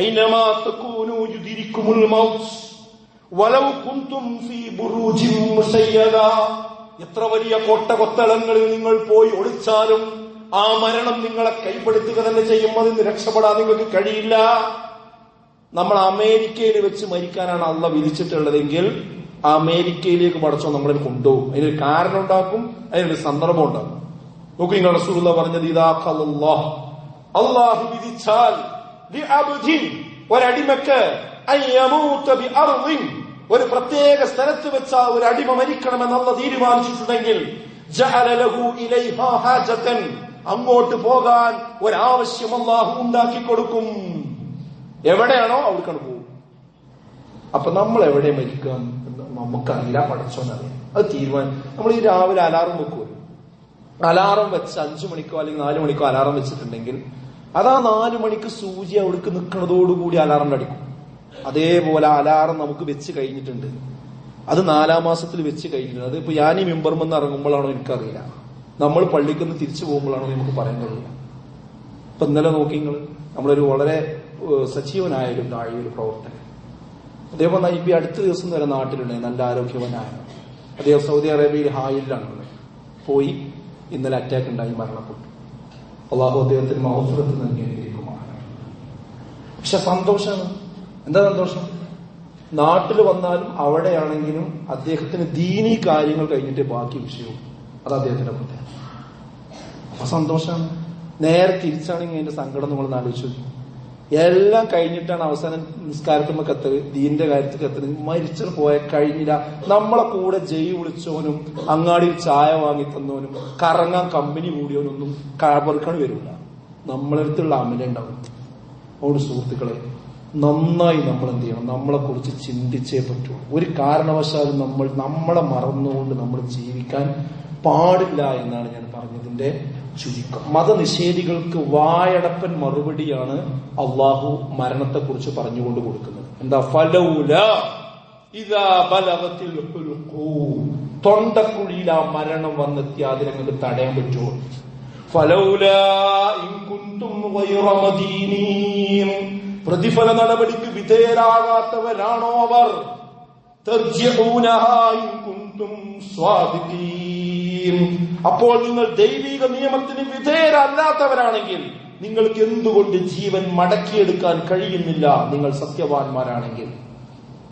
ഐനമാ തകൂനു യുദിരിക്കുമുൽ മൗത്ത് വലൗ കുൻതും ഫീ ബുറൂജിൻ മുശയ്യദ, എത്ര വലിയ കോട്ടകൊത്തളങ്ങളിൽ നിങ്ങൾ പോയി ഒളിച്ചാലും ആ മരണം നിങ്ങളെ കൈപ്പെടുത്തുക തന്നെ ചെയ്യും. അതിന് രക്ഷപ്പെടാൻ നിങ്ങൾക്ക് കഴിയില്ല. നമ്മൾ അമേരിക്കയിൽ വെച്ച് മരിക്കാനാണ് അള്ളാഹ് വിധിച്ചിട്ടുള്ളതെങ്കിൽ അമേരിക്കയിലേക്ക് പടച്ചോ നമ്മളെ കൊണ്ടുപോകും. അതിനൊരു കാരണം ഉണ്ടാക്കും, അതിനൊരു സന്ദർഭം ഉണ്ടാക്കും. നോക്കൂ, നിങ്ങൾ റസൂലുള്ളാഹി പറഞ്ഞത്, ഇദാ ഖലല്ലാഹ്, അള്ളാഹു വിധിച്ചാൽ ഒരടിമക്ക് ഒരു പ്രത്യേക സ്ഥലത്ത് വെച്ച ഒരു അടിമ മരിക്കണമെന്നുള്ള തീരുമാനിച്ചിട്ടുണ്ടെങ്കിൽ അങ്ങോട്ട് പോകാൻ ഒരാവശ്യം അല്ലാഹു ഉണ്ടാക്കി കൊടുക്കും. എവിടെയാണോ അവിടേക്കാണ് പോകും. അപ്പൊ നമ്മൾ എവിടെ മരിക്കാം നമുക്കറിയില്ല, പഠിച്ചോന്നറിയാം. അത് തീരുമാനം. നമ്മൾ ഈ രാവിലെ അലാറം വെക്കുമല്ലോ, അലാറം വെച്ച് 5 മണിക്കോ അല്ലെങ്കിൽ 4 മണിക്കോ അലാറം വെച്ചിട്ടുണ്ടെങ്കിൽ അതാ 4 മണിക്ക് സൂചി അവിടേക്ക് നിൽക്കുന്നതോടുകൂടി അലാറം അടിക്കും. അതേപോലെ അലാറം നമുക്ക് വെച്ച് കഴിഞ്ഞിട്ടുണ്ട്. അത് 4-ാം മാസത്തിൽ വെച്ച് കഴിഞ്ഞിട്ടുണ്ട്. അത് ഇപ്പൊ ഞാൻ ഈ മിമ്പർമെന്ന് ഇറങ്ങുമ്പോഴാണോ എനിക്കറിയില്ല, നമ്മൾ പള്ളിക്കൊന്ന് തിരിച്ചു പോകുമ്പോഴാണോ നമുക്ക് പറയാൻ കഴിയില്ല. ഇപ്പൊ ഇന്നലെ നോക്കി നിങ്ങൾ, നമ്മളൊരു വളരെ സജീവനായ ഒരു ഒരു പ്രവർത്തകൻ, അദ്ദേഹം ഇപ്പൊ അടുത്ത ദിവസം വരെ നാട്ടിലുണ്ടായി, നല്ല ആരോഗ്യവനായ അദ്ദേഹം സൗദി അറേബ്യയിൽ ഹായിലാണുള്ളത്. പോയി. ഇന്നലെ അറ്റാക്ക് ഉണ്ടായി മരണപ്പെട്ടു. അള്ളാഹു അദ്ദേഹത്തിന് മഹഫറത്ത് നൽകി അനുഗ്രഹിക്കുമാണ്. പക്ഷെ സന്തോഷമാണ്. എന്താ സന്തോഷം? നാട്ടിൽ വന്നാലും അവിടെയാണെങ്കിലും അദ്ദേഹത്തിന് ദീനീ കാര്യങ്ങൾ കഴിഞ്ഞിട്ട് ബാക്കി വിഷയവും. അത് അദ്ദേഹത്തിന്റെ പ്രത്യേകത. അപ്പൊ സന്തോഷമാണ്. നേരെ തിരിച്ചാണെങ്കിൽ അതിന്റെ സങ്കടം നിങ്ങൾ ആലോചിച്ചു. എല്ലാം കഴിഞ്ഞിട്ടാണ് അവസാനം നിസ്കാരത്തുമ്പോ എത്തത്, ദീന്റെ കാര്യത്തിൽ എത്തത്. മരിച്ചു പോയ കഴിഞ്ഞില്ല. നമ്മളെ കൂടെ ജയ് വിളിച്ചവനും അങ്ങാടിയിൽ ചായ വാങ്ങി തന്നവനും കറങ്ങാൻ കമ്പനി കൂടിയവനൊന്നും കബർക്കണ് വരില്ല. നമ്മളടുത്തുള്ള അമല ഉണ്ടാവും. അതുകൊണ്ട് സുഹൃത്തുക്കളെ, നന്നായി നമ്മൾ എന്ത് ചെയ്യണം? നമ്മളെ കുറിച്ച് ചിന്തിച്ചേ പറ്റുള്ളൂ. ഒരു കാരണവശാലും നമ്മളെ മറന്നുകൊണ്ട് നമ്മൾ ജീവിക്കാൻ പാടില്ല എന്നാണ് ഞാൻ പറഞ്ഞതിന്റെ ചുരുക്കം. മതനിഷേധികൾക്ക് വായടപ്പൻ മറുപടിയാണ് അള്ളാഹു മരണത്തെക്കുറിച്ച് പറഞ്ഞുകൊണ്ട് കൊടുക്കുന്നത്. എന്താ? ഫലൗല ഇദാ ബലഗത്തിൽ ഹുൽഖൂം, തൊണ്ടക്കുഴിയിൽ ആ മരണം വന്നെത്തി അതിനെ നിങ്ങൾക്ക് തടയാൻ പറ്റുമോ? ഫലൗല ഇൻ കുൻതും ഗൈറ മദീനീൻ, പ്രതിഫല നടപടിക്ക് വിധേയരാകാത്തവരാണോ അവർ? തർജിഊനഹാ ഇൻ കുൻതും സ്വാദിഖീൻ, അപ്പോൾ നിങ്ങൾ ദൈവിക നിയമത്തിന് വിധേയരല്ലാത്തവരാണെങ്കിൽ നിങ്ങൾക്ക് എന്തുകൊണ്ട് ജീവൻ മടക്കിയെടുക്കാൻ കഴിയുന്നില്ല? നിങ്ങൾ സത്യവാന്മാരാണെങ്കിൽ.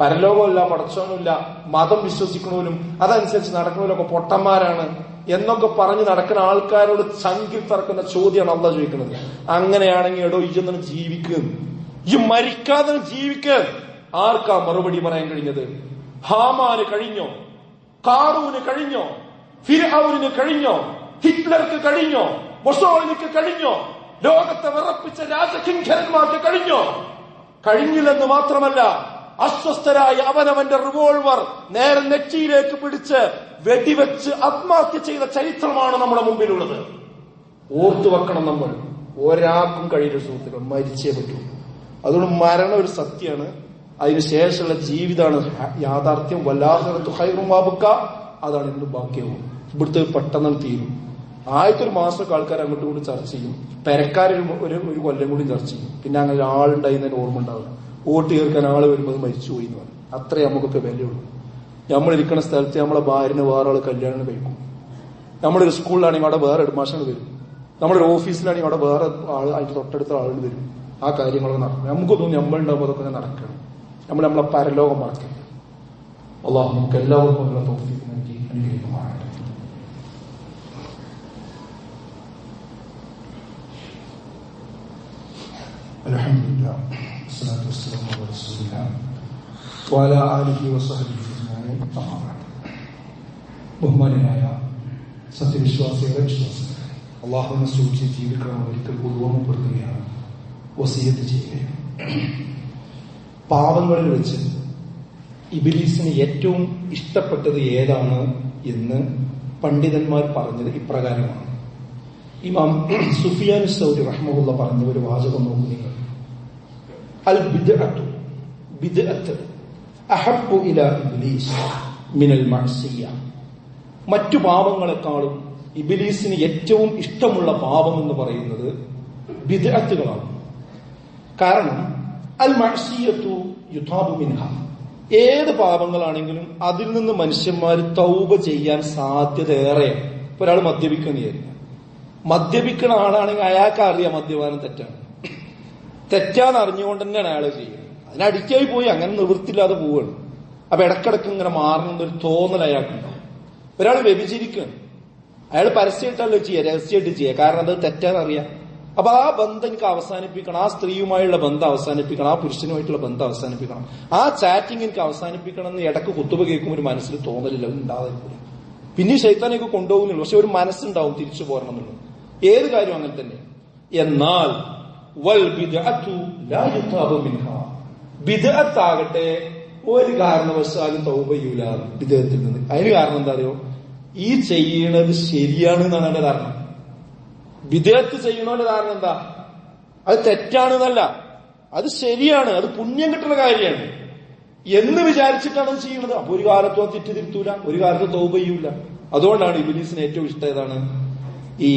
പരലോകമില്ല, പടച്ചോനുമില്ല, മതം വിശ്വസിക്കണവരും അതനുസരിച്ച് നടക്കുന്നവരൊക്കെ പൊട്ടന്മാരാണ് എന്നൊക്കെ പറഞ്ഞ് നടക്കുന്ന ആൾക്കാരോട് ചങ്കിൽ തറക്കുന്ന ചോദ്യമാണ് അള്ളാഹ് ചോദിക്കുന്നത്. അങ്ങനെയാണെങ്കിൽ എടോ ഇജൊന്നും ജീവിക്കുക, ഈ മരിക്കാതെ ജീവിക്കുക. ആർക്കാ മറുപടി പറയാൻ കഴിഞ്ഞത്? ഹാമാന് കഴിഞ്ഞോ? കാറൂന് കഴിഞ്ഞോ? ഫിർഔനിന് കഴിഞ്ഞോ? ഹിറ്റ്ലർക്ക് കഴിഞ്ഞോ? മൊസോളിനിക്ക് കഴിഞ്ഞോ? ലോകത്തെ വിറപ്പിച്ച രാജകിങ്കരന്മാർക്ക് കഴിഞ്ഞോ? കഴിഞ്ഞില്ലെന്ന് മാത്രമല്ല, അസ്വസ്ഥരായ അവനവന്റെ റിവോൾവർ നേരെ നെറ്റിയിലേക്ക് പിടിച്ച് വെടിവെച്ച് ആത്മഹത്യ ചെയ്ത ചരിത്രമാണ് നമ്മുടെ മുമ്പിലുള്ളത്. ഓർത്തു വെക്കണം. നമ്മൾ ഒരാൾക്കും കഴിയില്ല സുഹൃത്തുക്കൾ, മരിച്ചേ പറ്റൂ. അതുകൊണ്ട് മരണം ഒരു സത്യമാണ്. അതിനുശേഷമുള്ള ജീവിതമാണ് യാഥാർത്ഥ്യം. വല്ലാഹറത്തു ഖൈറും വഅബ്ഖ, അതാണ് ഇന്ന് ബാക്കിയാവും. ഇവിടുത്തെ പെട്ടെന്ന് തീരും. ആദ്യത്തെ ഒരു മാസമൊക്കെ ആൾക്കാർ അങ്ങോട്ടും കൂടി ചർച്ച ചെയ്യും. പെരക്കാരൊരു ഒരു കൊല്ലം കൂടി ചർച്ച ചെയ്യും. പിന്നെ അങ്ങനെ ആളുണ്ടായി എന്നതിന് ഓർമ്മ ഉണ്ടാവില്ല. വോട്ട് ചേർക്കാൻ ആള് വരുമ്പോൾ മരിച്ചുപോയി എന്ന് പറയും. അത്രേ നമുക്കൊക്കെ വിലയുള്ളൂ. നമ്മളിരിക്കുന്ന സ്ഥലത്ത് നമ്മളെ ഭാര്യനെ വേറെ ആൾ കല്യാണം കഴിക്കും. നമ്മളൊരു സ്കൂളിലാണെങ്കിൽ അവിടെ വേറെ ഹെഡ്മാസ്റ്റർ വരും. നമ്മളൊരു ഓഫീസിലാണെങ്കിൽ അവിടെ വേറെ ആൾ, അതിന്റെ തൊട്ടടുത്ത ആളുകൾ വരും. ആ കാര്യങ്ങളൊക്കെ നടക്കും. നമുക്കൊന്നും നമ്മളുണ്ടാകുമ്പോൾ അതൊക്കെ നടക്കണം. നമ്മളെ പരലോകം മറക്കരുത്. അല്ലാഹു നമുക്ക് എല്ലാവർക്കും തൗഫീഖ് നൽകി അനുഗ്രഹിക്കുമാറാകട്ടെ. അൽഹംദുലില്ലാഹ് വസ്സലാത്തു വസ്സലാമു അലാ റസൂലില്ലാഹ് വഅലാ ആലിഹി വസഹ്ബിഹി അജ്മഈൻ. ബഹുമാനനായ സത്യവിശ്വാസികളെ, വിശ്വാസികളെ, അള്ളാഹുവിനെ സൂക്ഷിച്ച് ജീവിക്കണമെന്ന് ഒരിക്കൽ കൂടി ഓർമ്മപ്പെടുത്തുകയാണ്, വസിയത്ത് ചെയ്യുകയാണ്. പാവങ്ങളിൽ വെച്ച് ഇബ്ലീസിന് ഏറ്റവും ഇഷ്ടപ്പെട്ടത് ഏതാണ് എന്ന് പണ്ഡിതന്മാർ പറഞ്ഞത് ഇപ്രകാരമാണ്. ഇമാം സുഫിയാൻ സൗരി റഹ്മഹുള്ള പറഞ്ഞ ഒരു വാചകം നോക്കൂ നിങ്ങൾ. അൽ ബിദ്അത്തു, ബിദ്അത്ത് അഹബ്ബു ഇലാ ഇബ്ലീസ് മിനൽ മഅസിയ്യ. മറ്റു പാപങ്ങളെക്കാളും ഇബ്ലീസിന് ഏറ്റവും ഇഷ്ടമുള്ള പാപം എന്ന് പറയുന്നത് ബിദ്അത്തുകളാണ്. കാരണം അൽ മഅസിയ്യത്തു യുതാബു മിൻഹ, ഏത് പാപങ്ങളാണെങ്കിലും അതിൽ നിന്ന് മനുഷ്യന്മാർ തൗബ ചെയ്യാൻ സാധ്യത ഏറെയാണ്. ഇപ്പൊ ഒരാൾ മദ്യപിക്കുന്ന വിചാരിക്കുക, മദ്യപിക്കുന്ന ആളാണെങ്കിൽ അയാൾക്ക് അറിയാം മദ്യപാനം തെറ്റാണ്. തെറ്റാന്ന് അറിഞ്ഞുകൊണ്ട് തന്നെയാണ് അയാൾ ചെയ്യുന്നത്. അതിനടിക്കായി പോയി അങ്ങനെ നിവൃത്തില്ലാതെ പോവുകയാണ്. അപ്പൊ ഇടക്കിടക്ക് ഇങ്ങനെ മാറണമെന്നൊരു തോന്നൽ അയാൾക്കുണ്ടാവും. ഒരാൾ വ്യഭിചരിക്കുകയാണ്, അയാൾ പരസ്യമായിട്ടല്ലോ ചെയ്യുക, രഹസ്യമായിട്ട് ചെയ്യുക. കാരണം അത് തെറ്റാന്നറിയാം. അപ്പൊ ആ ബന്ധം എനിക്ക് അവസാനിപ്പിക്കണം, ആ സ്ത്രീയുമായുള്ള ബന്ധം അവസാനിപ്പിക്കണം, ആ പുരുഷനുമായിട്ടുള്ള ബന്ധം അവസാനിപ്പിക്കണം, ആ ചാറ്റിംഗ് എനിക്ക് അവസാനിപ്പിക്കണം എന്ന് ഇടക്ക് കുത്തുബ കേൾക്കുമ്പോൾ ഒരു മനസ്സിൽ തോന്നലില്ല, ഉണ്ടാകുന്നില്ല. പിന്നെ ശൈത്താനൊക്കെ കൊണ്ടുപോകുന്നില്ല, പക്ഷെ ഒരു മനസ്സുണ്ടാവും തിരിച്ചു പോരണം എന്നുള്ളത്. ഏത് കാര്യം അങ്ങനെ തന്നെ. എന്നാൽ വൽ ബിദ്അത്തു ലാ യുതാബു മിൻഹാ, ബിദ്അത്താകട്ടെ ഒരു കാരണവശാലും തൗബ ചെയ്യൂല ബിദ്അത്തിൽ നിന്ന്. അതിന് കാരണം എന്താ അറിയോ? ഈ ചെയ്യണത് ശരിയാണ് എന്നാണ് എന്റെ കാരണം. ബിദ്അത്ത് ചെയ്യണോന്റെ കാരണം എന്താ? അത് തെറ്റാണെന്നല്ല, അത് ശരിയാണ്, അത് പുണ്യം കിട്ടുന്ന കാര്യമാണ് എന്ന് വിചാരിച്ചിട്ടാണ് അത് ചെയ്യുന്നത്. അപ്പൊ ഒരു കാലത്തും അത് തെറ്റ് തിരുത്തൂല, ഒരു കാലത്തും തൗബ ചെയ്യൂല. അതുകൊണ്ടാണ് ഇബ്ലീസിന് ഏറ്റവും ഇഷ്ടം ഏതാണ്? ഈ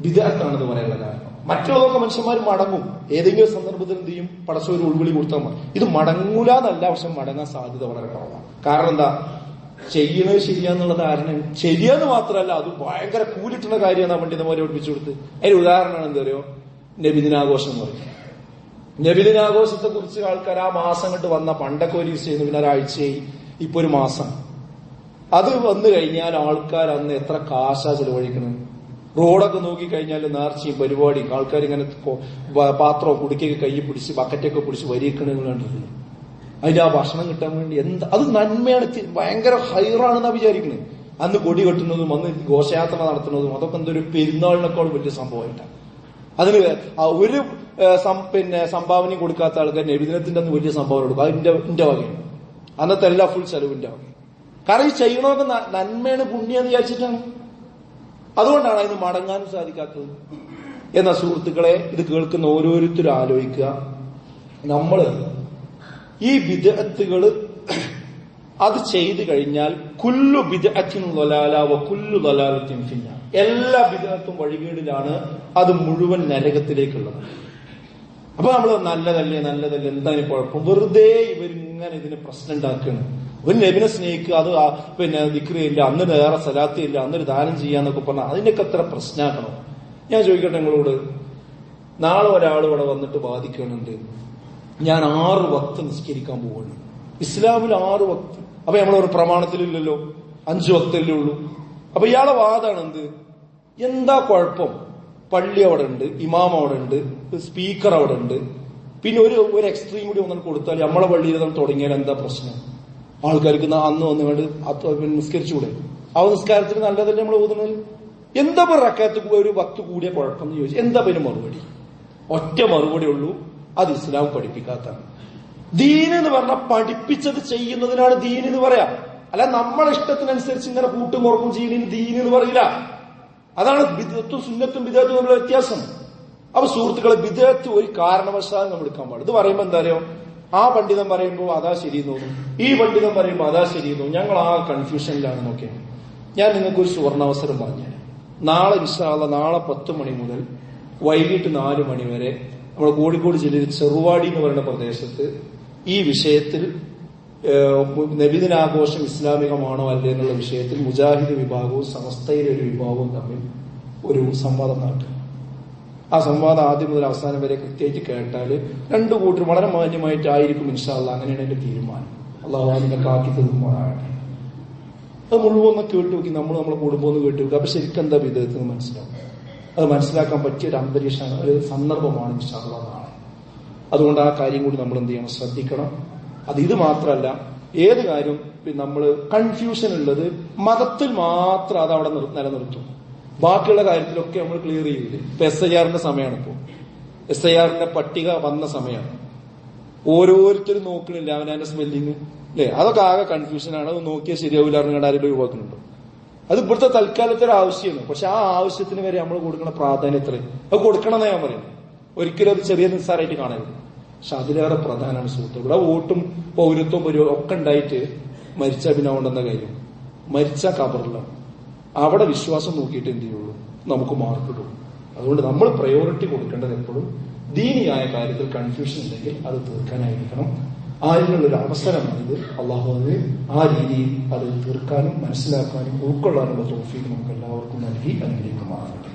ബിദ്അത്താണെന്ന് പറയാനുള്ള കാരണം. മറ്റുള്ളതൊക്കെ മനുഷ്യന്മാർ മടങ്ങും, ഏതെങ്കിലും സന്ദർഭത്തിൽ എന്ത് ചെയ്യും? പടച്ച ഒരു ഉൾവിളി കൊടുത്താൽ മതി. ഇത് മടങ്ങൂല എന്നല്ല, പക്ഷെ മടങ്ങാൻ സാധ്യത വളരെ കുറവാണ്. കാരണം എന്താ? ചെയ്യുന്നത് ശരിയാന്നുള്ള ധാരണ. ശരിയാന്ന് മാത്രമല്ല, അത് ഭയങ്കര കൂലിട്ടുന്ന കാര്യമാണ് ആ പണ്ഡിതന്മാരെ പഠിപ്പിച്ചു കൊടുത്ത്. അതിന് ഉദാഹരണമാണ് എന്താ പറയുക, നബിദിനാഘോഷം എന്ന് പറയും. നബിദിനാഘോഷത്തെ കുറിച്ച് ആൾക്കാർ ആ മാസം കണ്ട് വന്ന പണ്ടൊക്കെ ഒരു ദിവസം പിന്നെ ഒരാഴ്ചയായി, ഇപ്പൊ ഒരു മാസം. അത് വന്നു കഴിഞ്ഞാൽ ആൾക്കാർ അന്ന് എത്ര കാശാ ചെലവഴിക്കണം. റോഡൊക്കെ നോക്കിക്കഴിഞ്ഞാൽ നേർച്ചയും പരിപാടിയും, ആൾക്കാർ ഇങ്ങനെ പാത്രമോ കുടിക്കൊക്കെ കൈ പിടിച്ച് ബക്കറ്റൊക്കെ പിടിച്ച് വരിക്കണമെന്ന് കണ്ടിട്ടുണ്ട്. അതിന്റെ ആ ഭക്ഷണം കിട്ടാൻ വേണ്ടി അത് നന്മയാണ്, ഭയങ്കര ഹൈറാണെന്നാ വിചാരിക്കുന്നത്. അന്ന് കൊടി കെട്ടുന്നതും അന്ന് ഘോഷയാത്ര നടത്തുന്നതും അതൊക്കെ എന്തൊരു പെരുന്നാളിനേക്കാൾ വലിയ സംഭവമായിട്ടാണ്. അതിന് ഒരു സംഭാവന കൊടുക്കാത്ത ആൾക്കാർ നബിദിനത്തിന്റെ അന്ന് വലിയ സംഭാവന കൊടുക്കും. അതിന്റെ വകയാണ്. അന്നത്തെ എല്ലാ ഫുൾ ചെലവിന്റെ വകയും. കാരണം ഈ ചെയ്യണമൊക്കെ നന്മയാണ്, പുണ്യെന്ന് വിചാരിച്ചിട്ടാണ്. അതുകൊണ്ടാണ് അതിന് മടങ്ങാനും സാധിക്കാത്തത്. എന്നാ സുഹൃത്തുക്കളെ, ഇത് കേൾക്കുന്ന ഓരോരുത്തരും ആലോചിക്കുക, നമ്മള് ഈ ബിദ്അത്തുകള് അത് ചെയ്തു കഴിഞ്ഞാൽ കുല്ലു ബിദ്അത്തിൻ ളലാല വ കുല്ലു ളലാലത്തിൻ ഫിന്നാർ, എല്ലാ ബിദ്അത്തും വഴികേടിലാണ്, അത് മുഴുവൻ നരകത്തിലേക്കുള്ളത്. അപ്പൊ നമ്മള് നല്ലതല്ലേ എന്താണ് കുഴപ്പം, വെറുതെ ഇവരിങ്ങനെ ഇതിന് പ്രശ്നം ഉണ്ടാക്കുകയാണ്. ഒരു നബിനെ സ്നേഹിക്കുക, അത് ദിക്റിയില്ല, അന്ന് വേറെ സലാത്തില്ല, അന്നൊരു ദാനം ചെയ്യാന്നൊക്കെ പറഞ്ഞാൽ അതിനൊക്കെ എത്ര പ്രശ്നമാക്കണം. ഞാൻ ചോദിക്കട്ടെ നിങ്ങളോട്, നാളെ ഒരാൾ ഇവിടെ വന്നിട്ട് ബാധിക്കുന്നുണ്ട്, ഞാൻ 6 വക്ത് നിസ്കരിക്കാൻ പോവുകയാണ്. ഇസ്ലാമിൽ 6 വക്ത്. അപ്പൊ നമ്മളൊരു പ്രമാണത്തിലില്ലല്ലോ, 5 വക്തല്ലേ ഉള്ളൂ. അപ്പൊ ഇയാളെ വാദമാണ് എന്ത്, എന്താ കുഴപ്പം, പള്ളി അവിടെ ഉണ്ട്, ഇമാം അവിടെ ഉണ്ട്, സ്പീക്കർ അവിടെ ഉണ്ട്, പിന്നെ ഒരു എക്സ്ട്രീം കൂടി ഒന്നും കൊടുത്താൽ നമ്മളെ പള്ളിയിൽ തന്നെ തുടങ്ങിയാൽ എന്താ പ്രശ്നം? ആൾക്കാർക്ക് അന്ന് വന്നുകൊണ്ട് നിസ്കരിച്ചുകൂടെ? ആ നിസ്കാരത്തിന് നല്ലതല്ലേ നമ്മൾ ഓതുന്നത്? എന്താ റക്കാത്ത് ഒരു വക്ത് കൂടിയ കുഴപ്പം എന്ന് ചോദിച്ചു. എന്താ പിന്നെ മറുപടി? ഒറ്റ മറുപടി ഉള്ളൂ, അത് ഇസ്ലാം പഠിപ്പിക്കാത്തതാണ്. ദീൻ എന്ന് പറഞ്ഞാൽ പഠിപ്പിച്ചത് ചെയ്യുന്നതിനാണ് ദീൻ എന്ന് പറയാം. അല്ല നമ്മളെ ഇഷ്ടത്തിനനുസരിച്ച് ഇങ്ങനെ കൂട്ടും കുറക്കും ചെയ്യുന്നതിന് ദീൻ എന്ന് പറയില്ല. അതാണ് ബിദ്അത്തും സുന്നത്തും ബിദ്അത്തും തമ്മിലുള്ള വ്യത്യാസം. അപ്പൊ സുഹൃത്തുക്കളെ, ബിദ്അത്ത് ഒരു കാരണവശാലും നമ്മൾ എടുക്കാൻ പാടില്ല. ഇത് പറയുമ്പോ എന്താ അറിയോ, ആ പണ്ഡിതൻ പറയുമ്പോൾ അതാ ശരി തോന്നും, ഈ പണ്ഡിതൻ പറയുമ്പോൾ അതാ ശരി തോന്നും, ഞങ്ങൾ ആ കൺഫ്യൂഷനിലാണ്. നോക്കിയാണ് ഞാൻ നിങ്ങൾക്ക് ഒരു സുവർണാവസരം പറഞ്ഞുതരാം. നാളെ ഇൻഷാ അല്ലാഹ്, നാളെ 10 മണി മുതൽ വൈകിട്ട് 4 മണി വരെ നമ്മുടെ കോഴിക്കോട് ജില്ലയിൽ ചെറുവാടി എന്ന് പറയുന്ന പ്രദേശത്ത് ഈ വിഷയത്തിൽ നബിദിനാഘോഷം ഇസ്ലാമികമാണോ അല്ലേ എന്നുള്ള വിഷയത്തിൽ മുജാഹിദ് വിഭാഗവും സമസ്തയിലെ ഒരു വിഭാഗവും തമ്മിൽ ഒരു സംവാദം നടത്തും. ആ സംവാദം ആദ്യം മുതൽ അവസാനം വരെ കൃത്യമായിട്ട് കേട്ടാൽ 2 കൂട്ടർ വളരെ മാന്യമായിട്ടായിരിക്കും ഇൻഷാ അല്ലാഹ്. അങ്ങനെയാണ് എന്റെ തീരുമാനം. അള്ളാഹു അതിനൊക്കെ ആക്കി തീർമാനാകട്ടെ. അത് മുഴുവൻ ഒന്ന് കേട്ടു നോക്കി, നമ്മളെ കുടുംബം ഒന്ന് കേട്ടു നോക്കി. അപ്പൊ ശരിക്കും എന്താ വിധത്തിൽ മനസ്സിലാവും. അത് മനസ്സിലാക്കാൻ പറ്റിയ ഒരു അന്തരീക്ഷമാണ്, ഒരു സന്ദർഭമാണ് ഇൻഷാ അല്ലാഹ് നാളെ. അതുകൊണ്ട് ആ കാര്യം കൂടി നമ്മൾ എന്ത് ചെയ്യണം, ശ്രദ്ധിക്കണം. ഇത് മാത്രമല്ല, ഏത് കാര്യം നമ്മൾ കൺഫ്യൂഷൻ ഉള്ളത് മതത്തിൽ മാത്രം അത് അവിടെ നിലനിർത്തും. ബാക്കിയുള്ള കാര്യത്തിലൊക്കെ നമ്മൾ ക്ലിയർ ചെയ്യില്ലേ. ഇപ്പൊ SIRന്റെ സമയമാണ്. ഇപ്പോ SIRന്റെ പട്ടിക വന്ന സമയമാണ്. ഓരോരുത്തരും നോക്കണില്ല അവനാന്റെ സ്മെല്ലിങ് അല്ലേ, അതൊക്കെ ആകെ കൺഫ്യൂഷനാണ്. അത് നോക്കിയാൽ ശരിയാവില്ല, അറിഞ്ഞാൽ ആരെങ്കിലും ഒഴിവാക്കുന്നുണ്ടോ? അത് ഇവിടുത്തെ തൽക്കാലത്തെ ഒരു ആവശ്യമാണ്. പക്ഷെ ആ ആവശ്യത്തിന് വരെ നമ്മൾ കൊടുക്കുന്ന പ്രാധാന്യം എത്രയും അത് കൊടുക്കണമെന്ന് ഞാൻ പറയുന്നത്. ഒരിക്കലും അത് ചെറിയ നിസ്സാരമായിട്ട് കാണരുത്. പക്ഷെ അതിലേറെ പ്രധാനമാണ് സുഹൃത്തുക്കൾ. ഇവിടെ വോട്ടും പൗരത്വം ഒക്കെ ഉണ്ടായിട്ട് മരിച്ച പിന്നെ കൊണ്ടെന്ന കാര്യം, മരിച്ച കബറിലാണ്. അവിടെ വിശ്വാസം നോക്കിയിട്ട് എന്ത് ചെയ്യുള്ളൂ, നമുക്ക് മാർക്കിടുള്ളൂ. അതുകൊണ്ട് നമ്മൾ പ്രയോറിറ്റി കൊടുക്കേണ്ടത് എപ്പോഴും ദീനിയായ കാര്യത്തിൽ കൺഫ്യൂഷൻ ഉണ്ടെങ്കിൽ അത് തീർക്കാനായിരിക്കണം. അതിനുള്ളൊരു അവസരമാണിത്. അള്ളാഹു അത് ആ രീതിയിൽ അത് തീർക്കാനും മനസ്സിലാക്കാനും ഉൾക്കൊള്ളാനുള്ള തൗഫീഖ് നമുക്ക് എല്ലാവർക്കും നൽകി അനുഗ്രഹിക്കുമാറാകട്ടെ.